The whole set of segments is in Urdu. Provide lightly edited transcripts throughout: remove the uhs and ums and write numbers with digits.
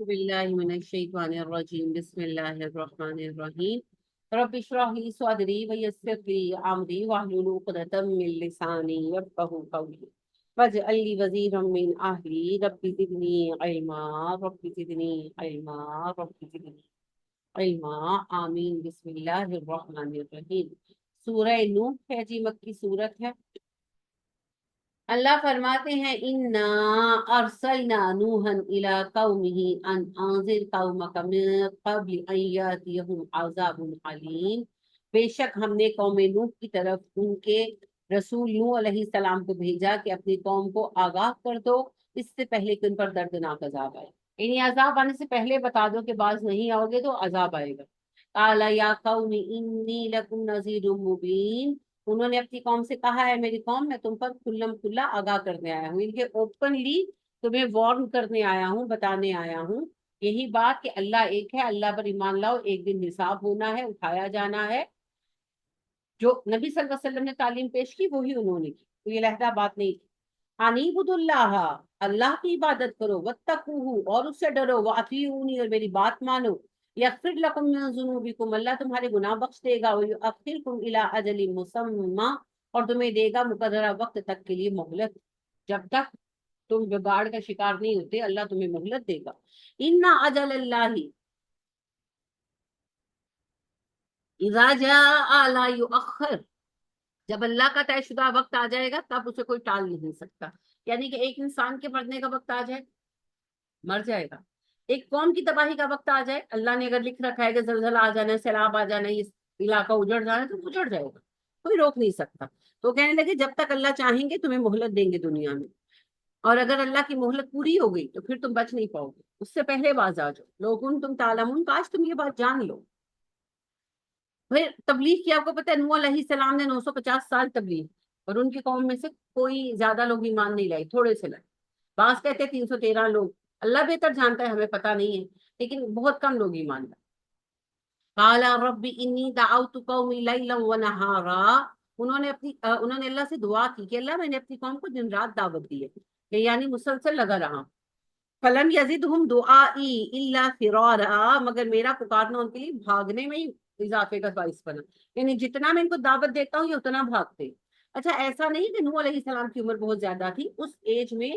بالله من الشيطان الرجيم بسم الله الرحمن الرحيم رب اشرح لي صدري ويسر لي امري واحلل عقدة من لساني يفقهوا قولي واجعل لي وزيرا من اهلي رب زدني علما رب زدني علما رب زدنی علما آمین بسم اللہ الرحمن الرحیم سورہ نوح ہے جی، مکی صورت ہے۔ اللہ فرماتے ہیں انا ارسلنا نوحا الی قومه ان انذر قومک من قبل ان یاتیہم عذاب علیم۔ بے شک ہم نے قوم نوح کی طرف ان کے رسول نوح علیہ السلام کو بھیجا کہ اپنی قوم کو آگاہ کر دو اس سے پہلے کہ ان پر دردناک عذاب آئے، یعنی عذاب آنے سے پہلے بتا دو کہ باز نہیں آؤ گے تو عذاب آئے گا۔ قال یا قوم انی لکم نذیر مبین، انہوں نے اپنی قوم سے کہا ہے میری قوم میں تم پر کھلم کھلا آگاہ کرنے آیا ہوں، ان کے اوپنلی تمہیں وارن کرنے آیا ہوں، بتانے آیا ہوں یہی بات کہ اللہ ایک ہے، اللہ پر ایمان لاؤ، ایک دن حساب ہونا ہے، اٹھایا جانا ہے۔ جو نبی صلی اللہ علیہ وسلم نے تعلیم پیش کی وہی انہوں نے کی، کوئی علیحدہ بات نہیں تھی۔ انیبد اللہ، اللہ کی عبادت کرو، واتقوہ اور اس سے ڈرو، واطیعونی اور میری بات مانو، یغفر لکم من ذنوبکم اللہ تمہارے گناہ بخش دے گا، ویؤخرکم الی اجل مسمى اور تمہیں دے گا مقررہ وقت تک کے لیے مہلت، جب تک تم بگاڑ کا شکار نہیں ہوتے اللہ تمہیں مہلت دے گا۔ ان اجل اللہ اذا جاء لا یؤخر، جب اللہ کا طے شدہ وقت آ جائے گا تب اسے کوئی ٹال نہیں سکتا، یعنی کہ ایک انسان کے مرنے کا وقت آ جائے مر جائے گا، ایک قوم کی تباہی کا وقت آ جائے، اللہ نے اگر لکھ رکھا ہے کہ زلزلہ آ جانا ہے، سیلاب آ جانا ہے، اس علاقہ اجڑ جانا ہے تو اجڑ جائے گا، کوئی روک نہیں سکتا۔ تو کہنے لگے جب تک اللہ چاہیں گے تمہیں مہلت دیں گے دنیا میں، اور اگر اللہ کی مہلت پوری ہو گئی تو پھر تم بچ نہیں پاؤ گے، اس سے پہلے باز آ جاؤ، لوگوں تم تعلمون، کاش تم یہ بات جان لو۔ پھر تبلیغ کی آپ کو پتہ ہے نوح علیہ السلام نے 950 سال تبلیغ، اور ان کی قوم میں سے کوئی زیادہ لوگ ایمان نہیں لائے، تھوڑے سے لائے، بعض کہتے ہیں 313 لوگ، اللہ بہتر جانتا ہے ہمیں پتہ نہیں ہے، لیکن بہت کم لوگ ایمان لائے۔ قال رب انی دعوت قومی لیلا ونہارا، انہوں نے اللہ سے دعا کی کہ اللہ میں نے اپنی قوم کو دن رات دعوت دی ہے، کہ یعنی مسلسل لگا رہا، فلم یزدہم دعائی الا فرارا، مگر میرا پکارنا ان کے لیے بھاگنے میں ہی اضافے کا باعث بنا، یعنی جتنا میں ان کو دعوت دیتا ہوں یہ اتنا بھاگتے۔ اچھا ایسا نہیں کہ نوح علیہ السلام کی عمر بہت زیادہ تھی، اس ایج میں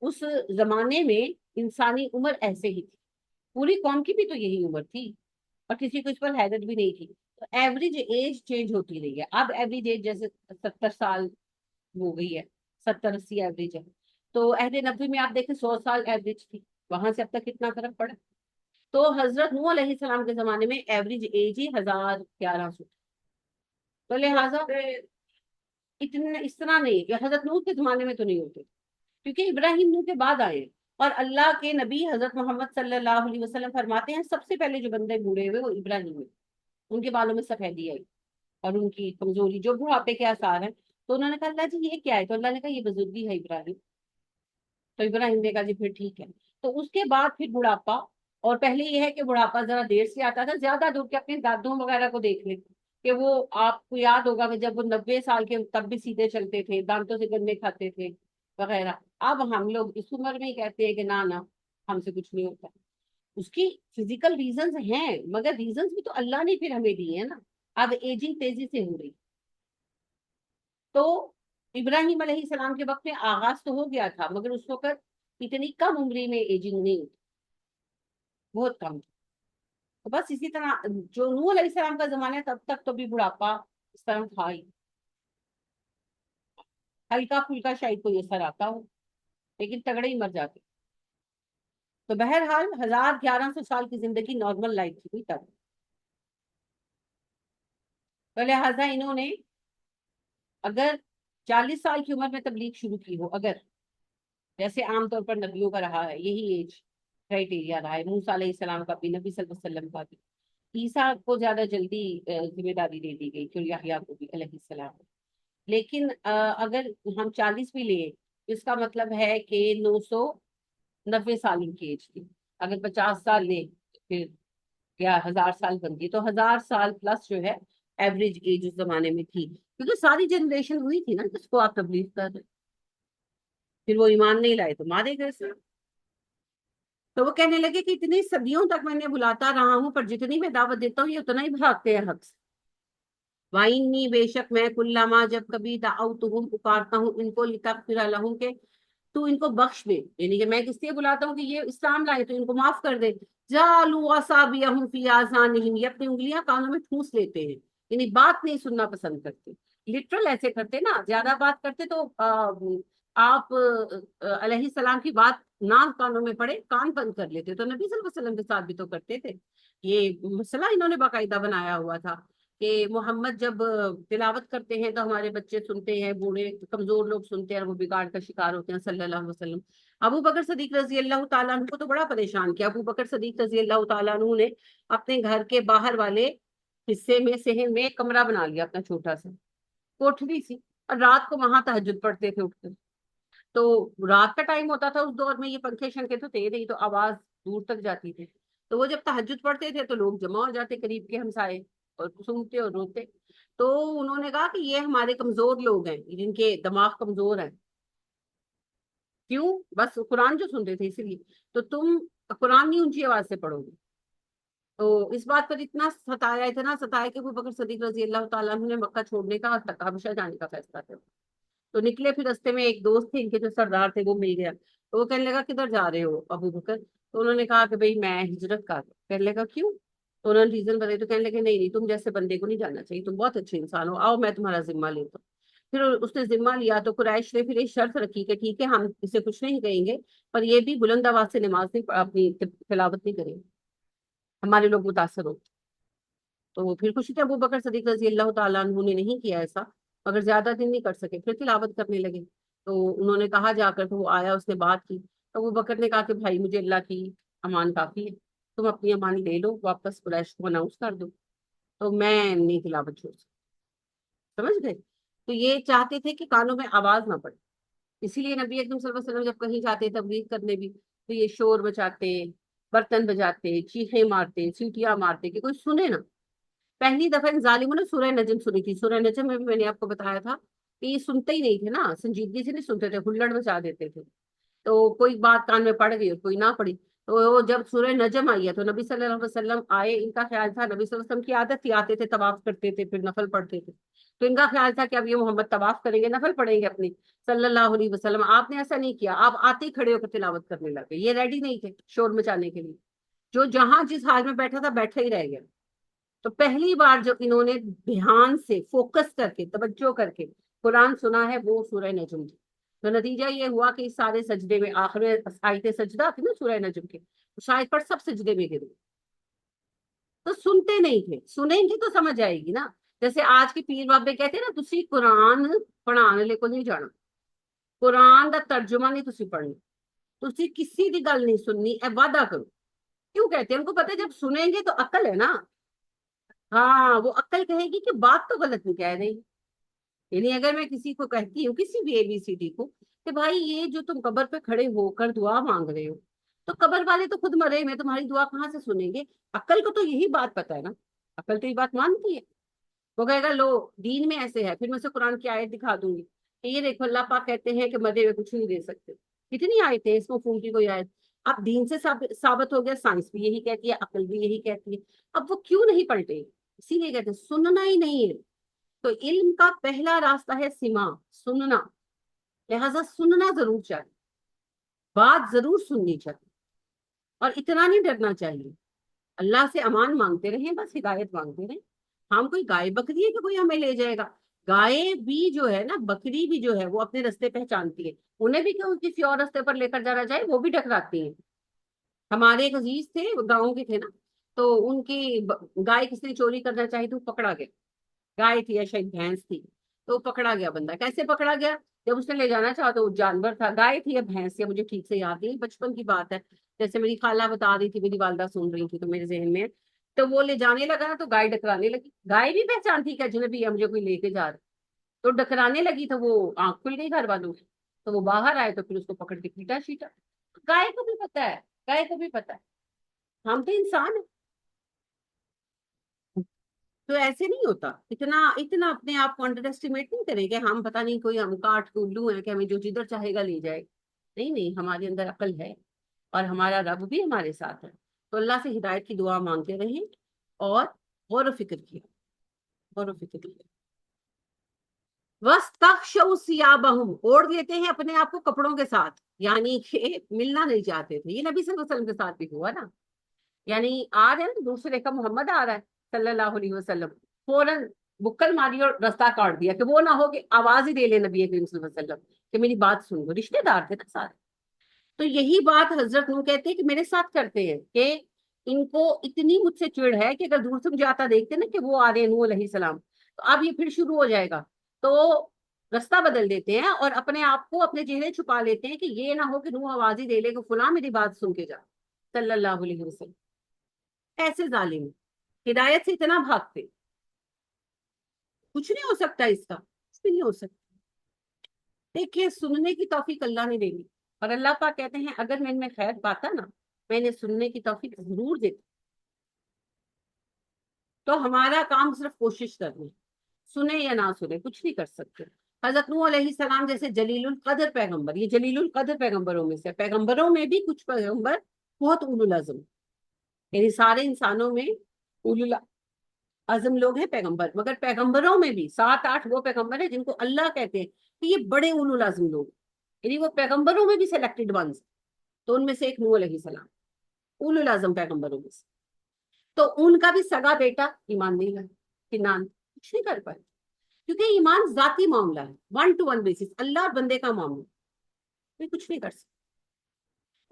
اس زمانے میں انسانی عمر ایسے ہی تھی، پوری قوم کی بھی تو یہی عمر تھی اور کسی کو اس پر حیرت بھی نہیں تھی، تو ایوریج ایج چینج ہوتی رہی ہے، اب ایوریج ایج جیسے 70 سال ہو گئی ہے، 70-80 ایوریج ہے، تو عہد نبوی میں آپ دیکھیں 100 سال ایوریج تھی، وہاں سے اب تک کتنا فرق پڑا۔ تو حضرت نوح علیہ السلام کے زمانے میں ایوریج ایج ہی 1100، تو لہٰذا اتنا اس طرح نہیں کہ حضرت نوح کے زمانے میں تو نہیں ہوتے، کیونکہ ابراہیم نوح کے بعد آئے، اور اللہ کے نبی حضرت محمد صلی اللہ علیہ وسلم فرماتے ہیں سب سے پہلے جو بندے بوڑھے ہوئے وہ ابراہیم ہوئے، ان کے بالوں میں سفیدی آئی اور ان کی کمزوری جو بڑھاپے کے آثار ہیں، تو انہوں نے کہا اللہ جی یہ کیا ہے، تو اللہ نے کہا یہ بزرگی ہے ابراہیم، تو ابراہیم نے کہا جی پھر ٹھیک ہے، تو اس کے بعد پھر بڑھاپا، اور پہلے یہ ہے کہ بڑھاپا ذرا دیر سے آتا تھا، زیادہ دور کے اپنے دادوں وغیرہ کو دیکھ لیں کہ وہ آپ کو یاد ہوگا کہ جب وہ 90 سال کے تب بھی سیدھے چلتے تھے، دانتوں سے گنے کھاتے تھے وغیرہ، اب ہم لوگ اس عمر میں ہی کہتے ہیں کہ نہ ہم سے کچھ نہیں ہوتا۔ اس کی فزیکل ریزنز ہیں مگر ریزنز بھی تو اللہ نے پھر ہمیں دیے ہیں نا، اب ایجنگ تیزی سے ہو رہی، تو ابراہیم علیہ السلام کے وقت میں آغاز تو ہو گیا تھا مگر اس وقت اتنی کم عمری میں ایجنگ نہیں ہوتی، بہت کم، تو بس اسی طرح جو نوح علیہ السلام کا زمانہ ہے تب تک تو بھی بڑھاپا اس طرح تھا ہی، ہلکا پھلکا شاید کوئی اثر آتا ہو لیکن تگڑے ہی مر جاتے، تو بہرحال 1100 سال کی زندگی نارمل لائف تھی تب، تو لہٰذا انہوں نے اگر 40 سال کی عمر میں تبلیغ شروع کی ہو، اگر جیسے عام طور پر نبیوں کا رہا ہے یہی ایج کرائٹیریا رہا ہے، موسیٰ علیہ السلام کا بھی، نبی صلی اللہ علیہ وسلم کا بھی، عیسیٰ کو زیادہ جلدی ذمہ داری دے دی گئی پھر یحییٰ کو بھی علیہ السلام، لیکن اگر ہم 40 بھی لیں اس کا مطلب ہے کہ 990 سال ان کی ایج تھی، اگر 50 سال لیں پھر کیا 1000 سال بن گئی، تو 1000 سال پلس جو ہے ایوریج ایج اس زمانے میں تھی، کیونکہ ساری جنریشن ہوئی تھی نا جس کو آپ تبلیغ کر رہے، پھر وہ ایمان نہیں لائے تو مارے گئے سے۔ تو وہ کہنے لگے کہ اتنی صدیوں تک میں نے بلاتا رہا ہوں، پر جتنی میں دعوت دیتا ہوں یہ اتنا ہی بھاگتے ہیں حق سے۔ وَإِنِّي بے شک میں کلما جب کبھی دعوتہم پکارتا ہوں ان کو لتغفر لہم کہ تو ان کو بخش دے، یعنی کہ میں کس لیے بلاتا ہوں کہ یہ اسلام لائے تو ان کو معاف کر دے، جعلوا اصابعہم فی آذانہم، یہ اپنی انگلیاں کانوں میں ٹھونس لیتے ہیں، یعنی بات نہیں سننا پسند کرتے، لٹرل ایسے کرتے نا، زیادہ بات کرتے تو آپ علیہ السلام کی بات نہ کانوں میں پڑے کان بند کر لیتے، تو نبی صلی اللہ علیہ وسلم کے ساتھ بھی تو کرتے تھے، یہ مسئلہ انہوں نے باقاعدہ بنایا ہوا تھا کہ محمد جب تلاوت کرتے ہیں تو ہمارے بچے سنتے ہیں، بوڑھے کمزور لوگ سنتے ہیں، اور وہ بگاڑ کا شکار ہوتے ہیں صلی اللہ علیہ وسلم۔ ابو بکر صدیق رضی اللہ تعالیٰ عنہ کو تو بڑا پریشان کیا، ابو بکر صدیق رضی اللہ تعالیٰ عنہ نے اپنے گھر کے باہر والے حصے میں صحن میں ایک کمرہ بنا لیا اپنا چھوٹا سا، کوٹھری سی، اور رات کو وہاں تہجد پڑھتے تھے اٹھ کر۔ تو رات کا ٹائم ہوتا تھا اس دور میں، یہ پنکھے شنکھے تو تھے نہیں، تو آواز دور تک جاتی تھی، تو وہ جب تہجد پڑھتے تھے تو لوگ جمع ہو جاتے قریب کے ہمسائے، اور سنتے اور روتے۔ تو انہوں نے کہا کہ یہ ہمارے کمزور لوگ ہیں، جن کے دماغ کمزور ہیں، کیوں؟ بس قرآن جو سنتے تھے اسی لیے، تو تم قرآن نہیں اونچی آواز سے پڑھو گے۔ تو اس بات پر اتنا ستایا کہ ابو بکر صدیق رضی اللہ تعالیٰ عنہ نے مکہ چھوڑنے کا اور حبشہ جانے کا فیصلہ کیا۔ تو نکلے، پھر رستے میں ایک دوست تھے ان کے جو سردار تھے وہ مل گیا، تو وہ کہنے لگا کدھر جا رہے ہو ابو بکر؟ تو انہوں نے کہا کہ بھئی میں ہجرت کر، کہنے لگا کیوں؟ تو انہوں نے ریزن بتائی، تو کہنے لگے نہیں نہیں، تم جیسے بندے کو نہیں جانا چاہیے، تم بہت اچھے انسان ہو، آؤ میں تمہارا ذمہ لیتا ہوں۔ پھر اس نے ذمہ لیا تو قریش نے پھر ایک شرط رکھی کہ ٹھیک ہے ہم اسے کچھ نہیں کہیں گے، پر یہ بھی بلند آواز سے نماز نہیں اپنی تلاوت نہیں کریں گے، ہمارے لوگ متاثر ہو۔ تو پھر خوشی تھے ابو بکر صدیق رضی اللہ تعالیٰ عنہ نے نہیں کیا ایسا، مگر زیادہ دن نہیں کر سکے، پھر تلاوت کرنے لگے۔ تو انہوں نے کہا جا کر، تو وہ آیا، اس نے بات کی، تو ابو بکر نے کہا کہ بھائی مجھے اللہ کی امان کافی ہے، تم اپنی امان لے لو واپس، قریش کو اناؤنس کر دو، تو میں نہیں تلاوت چھوڑ سکتی، سمجھ گئے؟ تو یہ چاہتے تھے کہ کانوں میں آواز نہ پڑے، اسی لیے نبی اکرم صلی اللہ علیہ وسلم جب کہیں جاتے تبلیغ کرنے بھی، تو یہ شور بچاتے، برتن بجاتے، چیخیں مارتے، سیٹیاں مارتے کہ کوئی سنے نا۔ پہلی دفعہ ان ظالموں نے سورہ نجم سنی تھی، سورہ نجم میں بھی میں نے آپ کو بتایا تھا کہ یہ سنتے ہی نہیں تھے نا، سنجیدگی سے نہیں سنتے تھے، ہلڑ مچا دیتے تھے، تو کوئی بات کان میں پڑ گئی اور کوئی نہ پڑی۔ تو جب سورہ نجم آئی ہے تو نبی صلی اللہ علیہ وسلم آئے، ان کا خیال تھا، نبی صلی اللہ علیہ وسلم کی عادت تھی، آتے تھے طواف کرتے تھے پھر نفل پڑھتے تھے، تو ان کا خیال تھا کہ اب یہ محمد طواف کریں گے نفل پڑھیں گے اپنی صلی اللہ علیہ وسلم۔ آپ نے ایسا نہیں کیا، آپ آتے ہی کھڑے ہو کر تلاوت کرنے لگے، یہ ریڈی نہیں تھے شور مچانے کے لیے، جو جہاں جس حال میں بیٹھا تھا بیٹھا ہی رہ گیا۔ تو پہلی بار جو انہوں نے دھیان سے فوکس کر کے توجہ کر کے قرآن سنا ہے وہ سورہ نجم تھی۔ تو نتیجہ یہ ہوا کہ اس سارے سجدے میں آخر میں آیت سجدہ تھی نا سورہ نجم کے، شاید پر سب سجدے میں گرے، تو سنتے نہیں تھے، سنیں گے تو سمجھ آئے گی نا، جیسے آج کے پیر بابے کہتے ہیں نا، تسی قرآن پڑھانے لے کو نہیں جانا، قرآن دا ترجمہ نہیں تسی پڑھنا، تسی کسی دی گل نہیں سننی، اے وعدہ کرو۔ کیوں کہتے ہیں؟ ان کو پتہ ہے جب سنیں گے تو عقل ہے نا، ہاں وہ عقل کہے گی کہ بات تو غلط نہیں کہہ رہی، یعنی اگر میں کسی کو کہتی ہوں کسی بھی ABCD کو کہ بھائی یہ جو تم قبر پہ کھڑے ہو کر دعا مانگ رہے ہو، تو قبر والے تو خود مرے میں تمہاری دعا کہاں سے سنیں گے؟ عقل کو تو یہی بات پتہ ہے نا، عقل تو یہ بات مانتی ہے، وہ کہے گا لو دین میں ایسے ہے، پھر میں سے قرآن کی آیت دکھا دوں گی کہ یہ دیکھو اللہ پاک کہتے ہیں کہ مدے ہوئے کچھ نہیں دے سکتے، کتنی آیتیں ہیں، اس مفہوم کی کوئی آیت؟ اب دین سے ثابت ہو گیا، سائنس بھی یہی کہتی ہے، عقل بھی یہی کہتی ہے، اب وہ کیوں نہیں پلٹے؟ اسی لیے کہتے ہیں سننا ہی نہیں ہے۔ تو علم کا پہلا راستہ ہے سماع، سننا، لہذا سننا ضرور چاہیے، بات ضرور سننی چاہیے، اور اتنا نہیں ڈرنا چاہیے، اللہ سے امان مانگتے رہیں، بس ہدایت مانگتے رہیں۔ ہم کوئی گائے بکری ہے کہ کوئی ہمیں لے جائے گا؟ گائے بھی جو ہے نا، بکری بھی جو ہے وہ اپنے رستے پہچانتی ہے، انہیں بھی کیوں کسی اور رستے پر لے کر جانا چاہے، وہ بھی ٹکراتی ہیں۔ ہمارے ایک عزیز تھے، وہ گاؤں کے تھے نا، تو ان کی گائے کس نے چوری کرنا چاہی تو پکڑا گیا، گائے تھی یا شاید بھینس تھی، تو پکڑا گیا بندہ۔ کیسے پکڑا گیا؟ جب اس نے لے جانا چاہا تو وہ جانور تھا، گائے تھی یا بھینس تھی، مجھے ٹھیک سے یاد نہیں، بچپن کی بات ہے، جیسے میری خالہ بتا رہی تھی، میری والدہ سن رہی تھی تو میرے ذہن میں ہے۔ تو وہ لے جانے لگا نا تو گائے ڈکرانے لگی، گائے بھی پہچان تھی کہ اجنبی ہے، مجھے کوئی لے کے جا رہا، تو ڈکرانے لگی، تو وہ آنکھ کھل گئی گھر والوں کی، تو وہ باہر آئے تو پھر اس کو پکڑ کے پیٹا شیٹا۔ گائے کو بھی پتا ہے، گائے کو بھی پتا ہے، ہم تو انسان ہیں۔ تو ایسے نہیں ہوتا، اتنا اتنا اپنے آپ کو انڈر ایسٹیمیٹ نہیں کریں کہ ہم پتہ نہیں کوئی ہم کاٹ کے الو ہیں کہ ہمیں جو جدھر چاہے گا لے جائے، نہیں نہیں، ہمارے اندر عقل ہے، اور ہمارا رب بھی ہمارے ساتھ ہے. تو اللہ سے ہدایت کی دعا مانگتے رہیں اور غور و فکر کیا، غور و فکر کیا. وَاسْتَغْشَوْا ثِيَابَهُمْ، اوڑھ دیتے ہیں اپنے آپ کو کپڑوں کے ساتھ، یعنی کہ ملنا نہیں چاہتے تھے. یہ نبی صلی اللہ علیہ وسلم کے ساتھ بھی ہوا نا. یعنی آ رہے ہیں دوسرے کا محمد آ رہا ہے صلی اللہ علیہ وسلم، فوراً بکل ماری اور رستہ کاٹ دیا کہ وہ نہ ہو کہ آواز ہی دے لے نبی کریم صلی اللہ علیہ وسلم کہ میری بات سن لو. رشتے دار تھے نا سارے. تو یہی بات حضرت نوح کہتے ہیں کہ میرے ساتھ کرتے ہیں کہ ان کو اتنی مجھ سے چڑ ہے کہ اگر دور سے مجھے آتا دیکھتے نا کہ وہ آ رہے ہیں نوح علیہ السلام، تو اب یہ پھر شروع ہو جائے گا. تو رستہ بدل دیتے ہیں اور اپنے آپ کو اپنے چہرے چھپا لیتے ہیں کہ یہ نہ ہو کہ نوح آواز ہی دے لے کہ فلاں میری بات سن کے جا صلی اللہ علیہ وسلم. ایسے ظالم ہدایت سے اتنا بھاگتے، کچھ نہیں ہو سکتا اس کا، کچھ بھی نہیں ہو سکتا. دیکھیے سننے کی توفیق اللہ نے دینی، اور اللہ پاک کہتے ہیں اگر میں ان میں خیر پاتا نا میں انہیں سننے کی توفیق ضرور دیتا. تو ہمارا کام صرف کوشش کرنا، سنے یا نہ سنے کچھ نہیں کر سکتے. حضرت نوح علیہ السلام جیسے جلیل القدر پیغمبر، یہ جلیل القدر پیغمبروں میں سے، پیغمبروں میں بھی کچھ پیغمبر بہت اولو العزم، یعنی سارے انسانوں میں اولو العزم لوگ ہیں پیغمبر، مگر پیغمبروں میں بھی 7-8 وہ پیغمبر ہیں جن کو اللہ کہتے ہیں کہ یہ بڑے اولو العزم لوگ، یعنی وہ پیغمبروں میں بھی سلیکٹڈ ونس. تو ان میں سے ایک نوح علیہ السلام اولو العزم پیغمبروں میں سے. تو ان کا بھی سگا بیٹا ایمان نہیں لایا، کنان، کچھ نہیں کر پائے. کیونکہ ایمان ذاتی معاملہ ہے، 1-to-1 بیسس، اللہ اور بندے کا معاملہ، کوئی کچھ نہیں کر سکتا.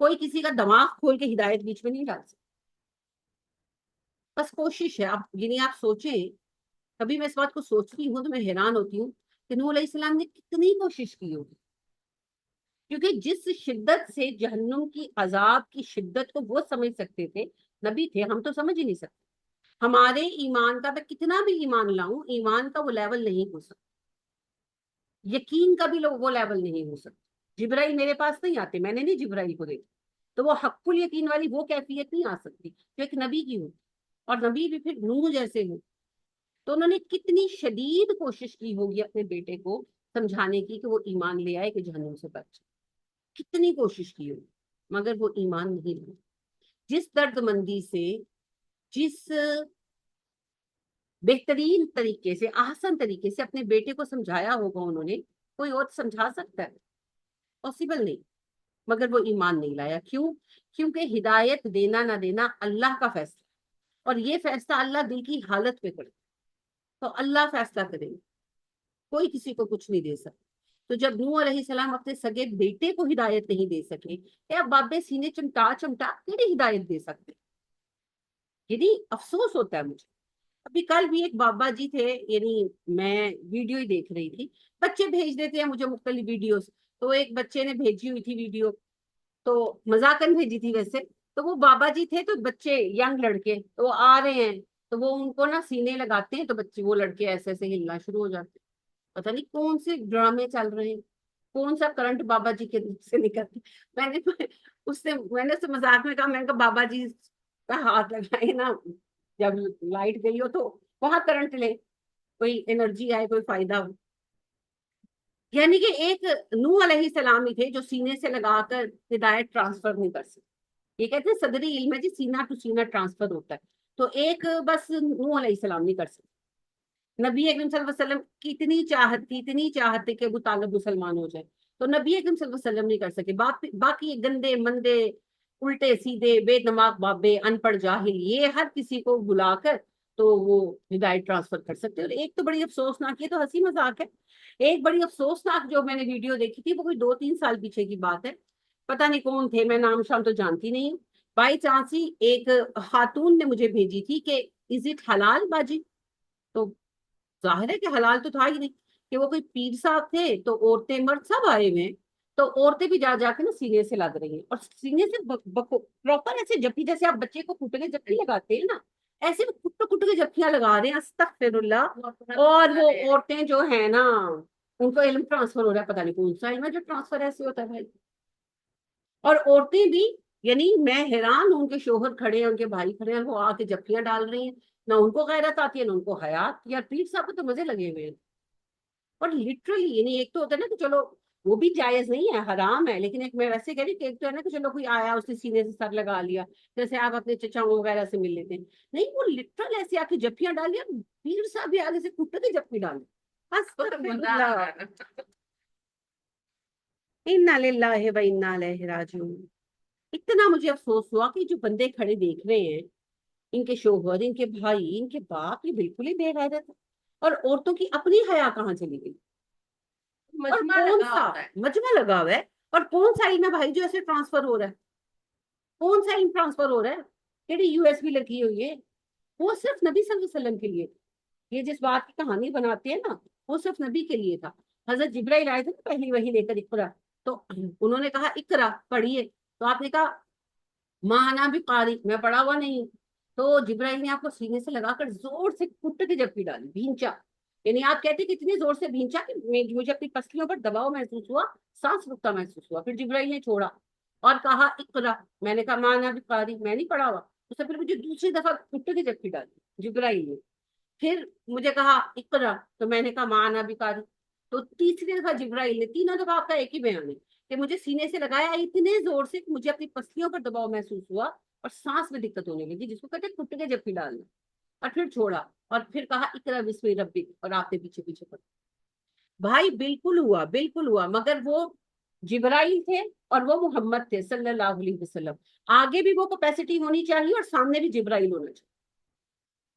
کوئی کسی کا دماغ کھول کے ہدایت بیچ میں نہیں ڈال سکتا. بس کوشش ہے. آپ یعنی آپ سوچیں، کبھی میں اس بات کو سوچتی ہوں تو میں حیران ہوتی ہوں کہ نوح علیہ السلام نے کتنی کوشش کی ہوگی. کیونکہ جس شدت سے جہنم کی عذاب کی شدت کو وہ سمجھ سکتے تھے، نبی تھے، ہم تو سمجھ ہی نہیں سکتے. ہمارے ایمان کا میں کتنا بھی ایمان لاؤں، ایمان کا وہ لیول نہیں ہو سکتا. یقین کا بھی وہ لیول نہیں ہو سکتا. جبرائیل میرے پاس نہیں آتے، میں نے نہیں جبرائیل کو دیکھا، تو وہ حق الیقین والی وہ کیفیت نہیں آ سکتی جو ایک نبی کی ہو، اور نبی بھی پھر نوح جیسے ہو. تو انہوں نے کتنی شدید کوشش کی ہوگی اپنے بیٹے کو سمجھانے کی کہ وہ ایمان لے آئے کہ جہنم سے بچ. کتنی کوشش کی ہوگی مگر وہ ایمان نہیں لائے. جس درد مندی سے، جس بہترین طریقے سے، احسن طریقے سے اپنے بیٹے کو سمجھایا ہوگا انہوں نے، کوئی اور سمجھا سکتا ہے؟ پاسبل نہیں. مگر وہ ایمان نہیں لایا. کیوں؟ کیونکہ ہدایت دینا نہ دینا اللہ کا فیصلہ، اور یہ فیصلہ اللہ دل کی حالت پہ کرے. تو اللہ فیصلہ کرے گا، کوئی کسی کو کچھ نہیں دے سکتا. تو جب نوح علیہ السلام اپنے سگے بیٹے کو ہدایت نہیں دے سکے، اب بابے سینے چمٹا چمٹا کیڑی ہدایت دے سکتے؟ یعنی افسوس ہوتا ہے مجھے. ابھی کل بھی ایک بابا جی تھے، یعنی میں ویڈیو ہی دیکھ رہی تھی، بچے بھیج دیتے ہیں مجھے مختلف ویڈیوز. تو ایک بچے نے بھیجی ہوئی تھی ویڈیو، تو مذاقن بھیجی تھی ویسے. تو وہ بابا جی تھے، تو بچے ینگ لڑکے تو وہ آ رہے ہیں، تو وہ ان کو نا سینے لگاتے ہیں، تو بچے وہ لڑکے ایسے ایسے ہلنا شروع ہو جاتے ہیں. پتہ نہیں کون سے ڈرامے چل رہے ہیں، کون سا کرنٹ بابا جی کے سے نکلتے. میں نے اس سے مذاق میں کہا، میں نے کہا بابا جی کا ہاتھ لگائے نا، جب لائٹ گئی ہو تو وہاں کرنٹ لے، کوئی انرجی آئے، کوئی فائدہ ہو. یعنی کہ ایک نوح علیہ السلام ہی تھے جو سینے سے لگا کر ہدایت ٹرانسفر نہیں کر سکتے. یہ کہتے ہیں صدری علم ہے جی، سینہ ٹو سینہ ٹرانسفر ہوتا ہے. تو ایک بس نوح علیہ السلام نہیں کر سکتے. نبی اکرم صلی اللہ علیہ وسلم کی اتنی چاہت تھی کہ ابو طالب مسلمان ہو جائے، تو نبی اکرم صلی اللہ علیہ وسلم نہیں کر سکے. باقی گندے مندے الٹے سیدھے بے دماغ بابے ان پڑھ جاہل، یہ ہر کسی کو بلا کر تو وہ ہدایت ٹرانسفر کر سکتے. اور ایک تو بڑی افسوسناک، یہ تو ہنسی مذاق ہے، ایک بڑی افسوسناک جو میں نے ویڈیو دیکھی تھی، وہ کوئی 2-3 سال پیچھے کی بات ہے. پتہ نہیں کون تھے، میں نام شام تو جانتی نہیں ہوں. بائی چانس ہی ایک خاتون نے مجھے بھیجی تھی کہ از اٹ حلال باجی. تو ظاہر ہے کہ حلال تو تھا ہی نہیں، کہ وہ کوئی پیر صاحب تھے، تو عورتیں مرد سب آئے ہوئے ہیں، تو عورتیں بھی جا جا کے نا سینے سے لگ رہی ہیں، اور سینے سے پراپر ایسے جپی، جیسے آپ بچے کو کٹنے جپی لگاتے ہیں نا، ایسے وہ کٹ کے جپیاں لگا رہے ہیں. استغفر اللہ. اور وہ عورتیں جو ہیں نا، ان کو علم ٹرانسفر ہو رہا ہے، پتہ نہیں کون سا علم ہے جو ٹرانسفر ایسے ہوتا ہے بھائی. اور عورتیں بھی، یعنی میں حیران ہوں، ان کے شوہر کھڑے ہیں، ان کے بھائی کھڑے ہیں، وہ آ کے جپیاں ڈال رہی ہیں. نہ ان کو غیرت آتی ہے، نہ ان کو حیا. یا پیر صاحب کو تو مزے لگے ہوئے ہیں. اور لٹرلی یعنی ایک تو ہوتا ہے نا کہ چلو وہ بھی جائز نہیں ہے، حرام ہے، لیکن ایک میں ویسے کہہ رہی کہ ایک تو ہے نا کہ چلو کوئی آیا اس نے سینے سے سر لگا لیا، جیسے آپ اپنے چچاؤں وغیرہ سے مل لیتے ہیں، نہیں وہ لٹرل ایسے آ کے جپیاں ڈال دیا، پیر صاحب بھی آگے سے کٹے کے جپی ڈال انا للہ و انا الیہ راجعون۔ اتنا مجھے افسوس ہوا کہ جو بندے کھڑے دیکھ رہے ہیں، ان کے شوہر، ان کے بھائی، ان کے باپ، یہ بالکل ہی بے غیرت ہے، اور عورتوں کی اپنی حیا کہاں چلی گئی، اور کون سا مجمع لگا ہوا ہے، اور کون سا علم ہے بھائی جو ایسے ٹرانسفر ہو رہا ہے، کون سا علم ٹرانسفر ہو رہا ہے، کیڑی یو ایس بی لگی ہوئی ہے، وہ صرف نبی صلی اللہ علیہ وسلم کے لیے، یہ جس بات کی کہانی بناتے ہیں نا وہ صرف نبی کے لیے تھا۔ حضرت جبرائیل آئے تھے نا پہلی وہی لے کر اقرا، تو انہوں نے کہا اقرا پڑھیے، تو آپ نے کہا مانا بھی قاری، میں پڑھا ہوا نہیں، تو جبرائیل نے آپ کو سینے سے لگا کر زور سے کٹ کے جپی ڈالی، بھینچا، یعنی آپ کہتے کہ اتنی زور سے بھینچا کہ مجھے اپنی پسلیوں پر دباؤ محسوس ہوا، سانس رکتا محسوس ہوا، پھر جبرائیل نے چھوڑا اور کہا اقرا، میں نے کہا مانا بھی قاری، میں نہیں پڑھا ہوا، اس نے پھر مجھے دوسری دفعہ کٹ کے جپی ڈالی جبرائیل نے، پھر مجھے کہا اقرا، تو میں نے کہا مانا بھی قاری، تو تیسری دفعہ جبرائیل نے، تینوں دفعہ آپ کا ایک ہی بیان ہے کہ مجھے سینے سے لگایا اتنے زور سے کہ مجھے اپنی پسلیوں پر دباؤ محسوس ہوا اور سانس میں دقت ہونے لگی، جس کو کہتے ہیں کٹ کے جپی ڈالنا، اور پھر چھوڑا اور پھر کہا اقرا بسم ربک، اور آپ نے پیچھے پیچھے پڑھا۔ بھائی بالکل ہوا، بالکل ہوا، مگر وہ جبرائیل تھے اور وہ محمد تھے صلی اللہ علیہ وسلم، آگے بھی وہ کیپیسٹی ہونی چاہیے اور سامنے بھی جبرائیل ہونا چاہیے،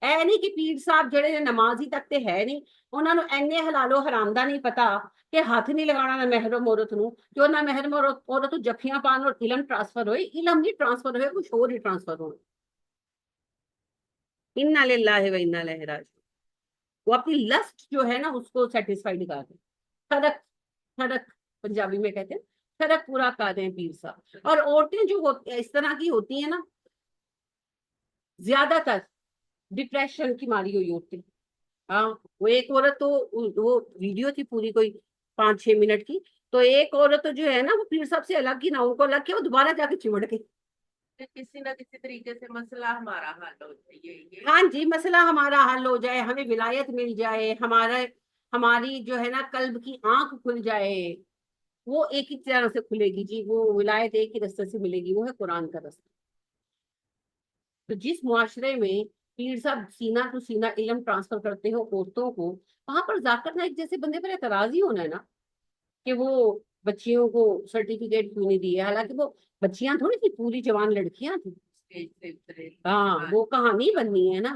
اے نہیں کہ پیر صاحب جڑے نمازی تک تے ہے نہیں، انہوں نے اینے حلال و حرام دا نہیں پتا کہ ہاتھ نہیں لگانا نہ محرم عورت نو، جو نہ محرم عورت جفیاں پان اور علم ٹرانسفر ہوئے، علم نہیں ٹرانسفر ہوئے، کچھ اور ہی ٹرانسفر ہوئے، انا للہ و انا الیہ راجعون۔ وہ اپنی لسٹ جو ہے نا اس کو سیٹسفائی کر دیں، فرق، فرق پنجابی میں کہتے ہیں فرق پورا کر دیں پیر صاحب، اور عورتیں جو اس طرح کی ہوتی ہیں نا، زیادہ تر ڈپریشن کی ماری ہوئی ہوتی، ہاں، وہ ایک عورت تو وہ ویڈیو تھی پوری کوئی 5-6 منٹ کی، تو ایک عورت تو جو ہے نا وہ پیر صاحب سے الگ ہی نہ، ان کو الگ کیا، وہ دوبارہ جا کے چمڑ گئی، کسی نہ کسی طریقے سے مسئلہ ہمارا حل ہو جائے، ہاں جی مسئلہ ہمارا حل ہو جائے، ہمیں ولایت مل جائے، ہماری جو ہے نا قلب کی آنکھ کھل جائے، وہ ایک ہی طرح سے کھلے گی جی، وہ ولایت ایک ہی رستے سے ملے گی، وہ ہے قرآن کا رستہ۔ تو جس معاشرے میں پیر صاحب سینہ ٹو سینہ علم ٹرانسفر کرتے ہو عورتوں کو، وہاں پر ذاکر نائک جیسے بندے پر اعتراض ہی ہونا ہے نا کہ وہ بچیوں کو سرٹیفکیٹ کیوں نہیں دیے، حالانکہ وہ بچیاں تھوڑی تھی، پوری جوان لڑکیاں تھیں، ہاں وہ کہانی بننی ہے نا،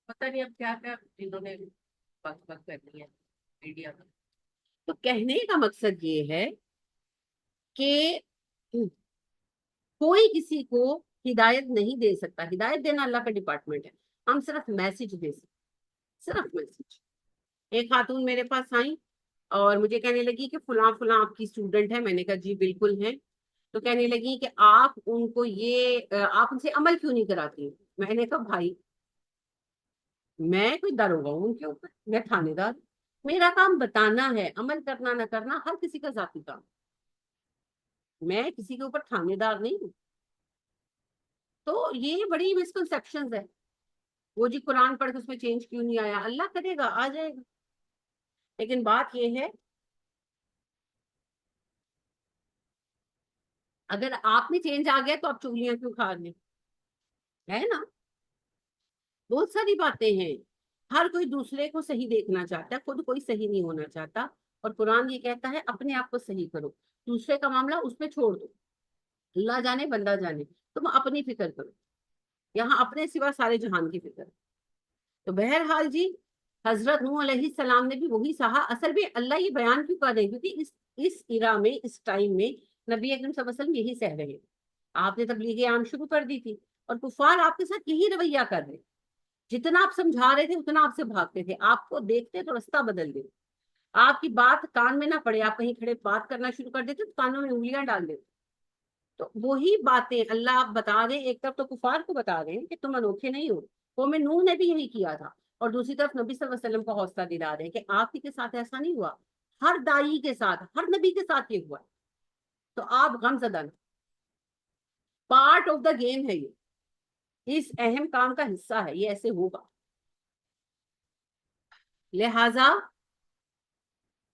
پتہ نہیں اب کیا کیا جنہوں نے بک بک کرنی ہے میڈیا میں۔ تو کہنے کا مقصد یہ ہے کہ کوئی کسی کو ہدایت نہیں دے سکتا، ہدایت دینا اللہ کا ڈپارٹمنٹ ہے، ہم صرف میسج دے سکتے، صرف میسج۔ ایک خاتون میرے پاس آئی اور مجھے کہنے لگی کہ فلاں فلاں آپ کی اسٹوڈنٹ ہے، میں نے کہا جی بالکل ہے، تو کہنے لگی کہ آپ ان کو آپ ان سے عمل کیوں نہیں کراتی، میں نے کہا بھائی میں کوئی داروغہ ہوں ان کے اوپر، میں تھانے دار، میرا کام بتانا ہے، عمل کرنا نہ کرنا ہر کسی کا ذاتی کام، میں کسی کے اوپر تھانے دار نہیں ہوں۔ تو یہ بڑی مسکنسپشن ہے، وہ جی قرآن پڑھ کے اس میں چینج کیوں نہیں آیا، اللہ کرے گا آ جائے گا، لیکن بات یہ ہے اگر آپ میں چینج آ گیا تو آپ چگلیاں کیوں کھا رہے ہے نا، بہت ساری باتیں ہیں، ہر کوئی دوسرے کو صحیح دیکھنا چاہتا ہے، خود کوئی صحیح نہیں ہونا چاہتا، اور قرآن یہ کہتا ہے اپنے آپ کو صحیح کرو، دوسرے کا معاملہ اس پہ چھوڑ دو، اللہ جانے بندہ جانے، تم اپنی فکر کرو، یہاں اپنے سوا سارے جہان کی فکر۔ تو بہرحال جی حضرت نوح علیہ السلام نے بھی وہی سہا، اصل میں اللہ یہ بیان کیوں کر رہے ہیں کیونکہ اس ایرا میں، اس ٹائم میں نبی اکرم صلی اللہ علیہ وسلم یہی سہ رہے ہیں، آپ نے تبلیغ عام شروع کر دی تھی اور کفار آپ کے ساتھ یہی رویہ کر رہے، جتنا آپ سمجھا رہے تھے اتنا آپ سے بھاگتے تھے، آپ کو دیکھتے تو رستہ بدل دیتے، آپ کی بات کان میں نہ پڑے، آپ کہیں کھڑے بات کرنا شروع کر دیتے تو کانوں میں انگلیاں ڈال دیتے، تو وہی باتیں اللہ آپ بتا دیں، ایک طرف تو کفار کو بتا دیں کہ تم انوکھے نہیں ہو، قوم نوح نے بھی یہی کیا تھا، اور دوسری طرف نبی صلی اللہ علیہ وسلم کو حوصلہ دلا دیں کہ آپ ہی کے ساتھ ایسا نہیں ہوا، ہر دائی کے ساتھ، ہر نبی کے ساتھ یہ ہوا، تو آپ غم زدہ نہ، پارٹ آف دا گیم ہے یہ، اس اہم کام کا حصہ ہے، یہ ایسے ہوگا، لہذا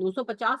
250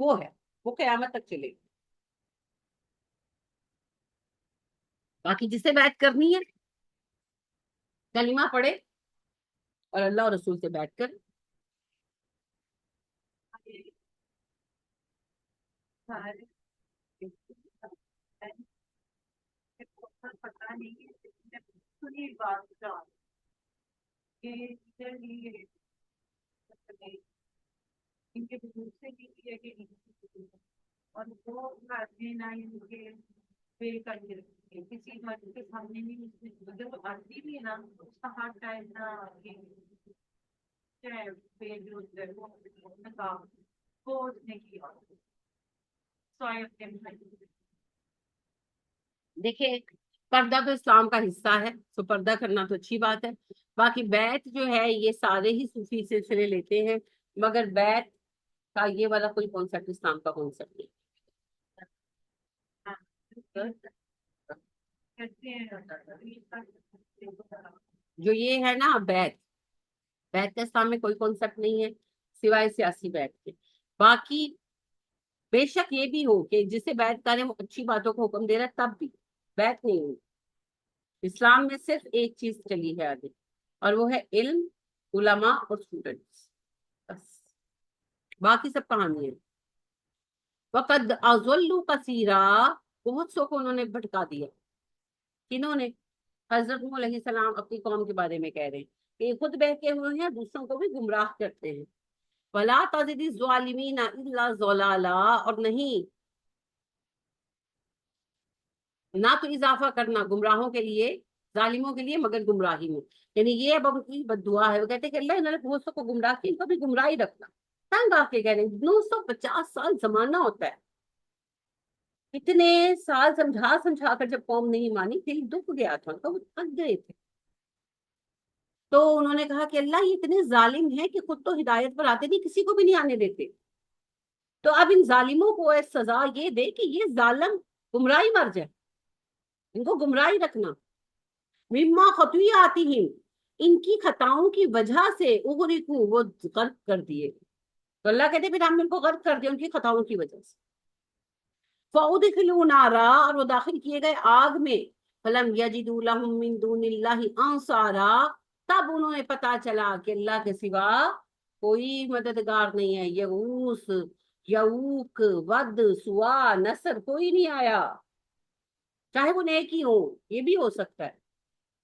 وہ ہے، وہ قیامت تک چلے گی. باقی جسے بیعت کرنی ہے کلمہ پڑھے اور اللہ اور رسول سے بیعت کر. سارے پتا نہیں ہے سنی بات کا کہ ان کے بزرگ سے بھی کیا کہ اور وہ آدمی نہ ان کے پے کر کے رکھتے ہیں. کسی مرد کے سامنے بھی اگر وہ آدمی بھی ہے نا اس کا ہاتھ ٹائم نہ پے جو ہوتا ہے وہ نکال وہ اس نے کیا سوائے اپنے بھائی. دیکھیں پردہ تو اسلام کا حصہ ہے، تو پردہ کرنا تو اچھی بات ہے. باقی بیعت جو ہے یہ سارے ہی صوفی سلسلے لیتے ہیں، مگر بیعت کا یہ والا کوئی کانسیپٹ اسلام کا کانسیپٹ نہیں. جو یہ ہے نا بیعت، بیعت کا اسلام میں کوئی کانسیپٹ نہیں ہے سوائے سیاسی بیعت کے. باقی بے شک یہ بھی ہو کہ جسے بیعت کریں وہ اچھی باتوں کو حکم دے رہا ہے تب بھی بیعت نہیں ہوئی. اسلام میں صرف ایک چیز چلی ہے آگے، اور وہ ہے علم، علماء اور اسٹوڈنٹس، بس باقی سب کہانی ہے. وقد اضلوا کثیرا، بہت سو کو انہوں نے بھٹکا دیا. کنہوں نے؟ حضرت نوح علیہ السلام اپنی قوم کے بارے میں کہہ رہے ہیں کہ یہ خود بہکے ہوئے ہیں، دوسروں کو بھی گمراہ کرتے ہیں. ولا تزد الظالمین الا ضلالا، اور نہیں نہ تو اضافہ کرنا گمراہوں کے لیے، ظالموں کے لیے، مگر گمراہی میں. یعنی یہ اب ان کی بد دعا ہے. وہ کہتے ہیں کہ اللہ انہوں نے بہت سو کو گمراہ کیا، ان کو بھی گمراہی رکھنا. تنگ آ کے کہہ رہے ہیں 950 سال زمانہ ہوتا ہے. اتنے سال سمجھا سمجھا کر جب قوم نہیں مانی دل دکھ گیا تھا ان کا، وہ تھک گئے تھے. تو انہوں نے کہا کہ اللہ یہ اتنے ظالم ہیں کہ خود تو ہدایت پر آتے نہیں، کسی کو بھی نہیں آنے دیتے. تو اب ان ظالموں کو سزا یہ دے کہ یہ ظالم گمراہی مر جائے، ان کو گمراہی رکھنا. مما خطیئاتہم، ان کی خطاؤں کی وجہ سے اغرقوا، وہ غرق کر دیے. تو اللہ کہتے پھر ہم نے ان کو غرق کر دیا ان کی خطاؤں کی وجہ سے. فَأُدْخِلُوا نَارًا، اور وہ داخل کیے گئے آگ میں. فَلَمْ يَجِدُوا لَهُم مِّن دُونِ اللَّهِ أَنصَارًا، تب انہوں نے پتا چلا کہ اللہ کے سوا کوئی مددگار نہیں ہے. یغوث، یعوق، ود، سوا، نصر کوئی نہیں آیا. چاہے وہ نیک ہی ہو، یہ بھی ہو سکتا ہے.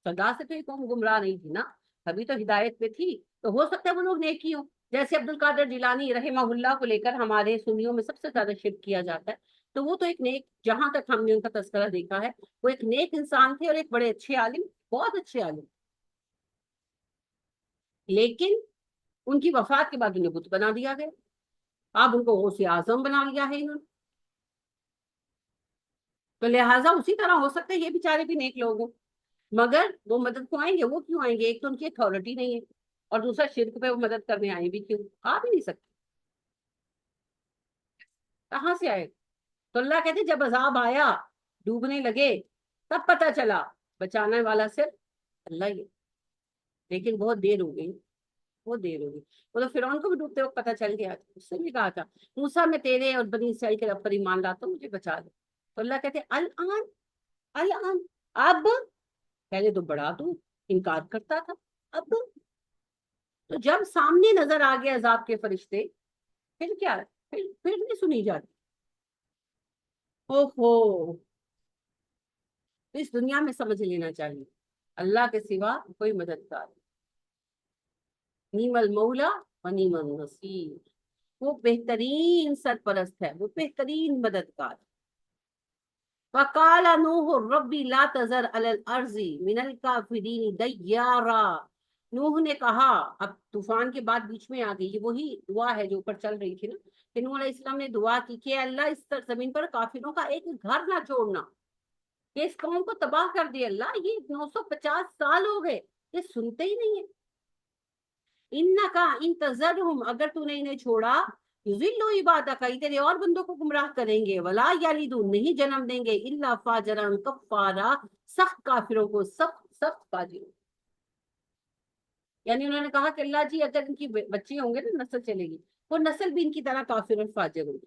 سدا سے تو یہ قوم گمراہ نہیں تھی نا، ابھی تو ہدایت پہ تھی. تو ہو سکتا ہے وہ لوگ نیکی ہو. جیسے عبد القادر جیلانی رحمہ اللہ کو لے کر ہمارے سنیوں میں سب سے زیادہ شرک کیا جاتا ہے. تو وہ تو ایک نیک، جہاں تک ہم نے ان کا تذکرہ دیکھا ہے، وہ ایک نیک انسان تھے اور ایک بڑے اچھے عالم، بہت اچھے عالم. لیکن ان کی وفات کے بعد انہیں بت بنا دیا گیا. اب ان کو غوث اعظم بنا لیا ہے انہوں نے. تو لہٰذا اسی طرح ہو سکتا ہے یہ بیچارے بھی نیک لوگ ہوں، مگر وہ مدد کو آئیں گے. وہ کیوں آئیں گے؟ ایک تو ان کی اتھارٹی نہیں ہے، اور دوسرا شرک پہ وہ مدد کرنے آئے بھی کیوں؟ آ بھی نہیں سکتے. کہاں سے آئے؟ تو اللہ کہتے جب عذاب آیا، ڈوبنے لگے، تب پتا چلا بچانے والا صرف اللہ ہی ہے. لیکن بہت دیر ہو گئی، بہت دیر ہو گئی. وہ تو فرعون کو بھی ڈوبتے وقت پتا چل گیا، اس سے بھی کہا تھا موسیٰ میں تیرے اور بنی اسرائیل کے رب پر ایمان لاتا ہوں، مجھے بچا دے. تو اللہ کہتے الان، الان، اب. پہلے تو بڑا تو انکار کرتا تھا، اب تو جب سامنے نظر آ گیا عذاب کے فرشتے، پھر کیا؟ پھر نہیں سنی جاتی. اوہو، اس دنیا میں سمجھ لینا چاہیے اللہ کے سوا کوئی مددگار نیم المولا و نیم النصیر. وہ بہترین سرپرست ہے، وہ بہترین مددگار. وقال نوح رب لا تذر علی الارض من الکافرین دیارا. نوح نے کہا، اب طوفان کے بعد بیچ میں آ گئی، یہ وہی دعا ہے جو اوپر چل رہی تھی نا، کہ نوح علیہ السلام نے دعا کی کہ اللہ اس زمین پر کافروں کا ایک گھر نہ چھوڑنا، کہ اس قوم کو تباہ کر دے. اللہ یہ 950 سال ہو گئے، یہ سنتے ہی نہیں ہے. انکا ان تذرہم، اگر تو نے انہیں چھوڑا، یضلوا عبادک، تیرے اور بندوں کو گمراہ کریں گے. ولا یلدوا، نہیں جنم دیں گے، الا فاجرا کفارا، سخت کافروں کو، سخت سخت فاجروں. یعنی انہوں نے کہا کہ اللہ جی اگر ان کی بچے ہوں گے نا، نسل چلے گی، وہ نسل بھی ان کی طرح کافر اور فاجر ہوگی.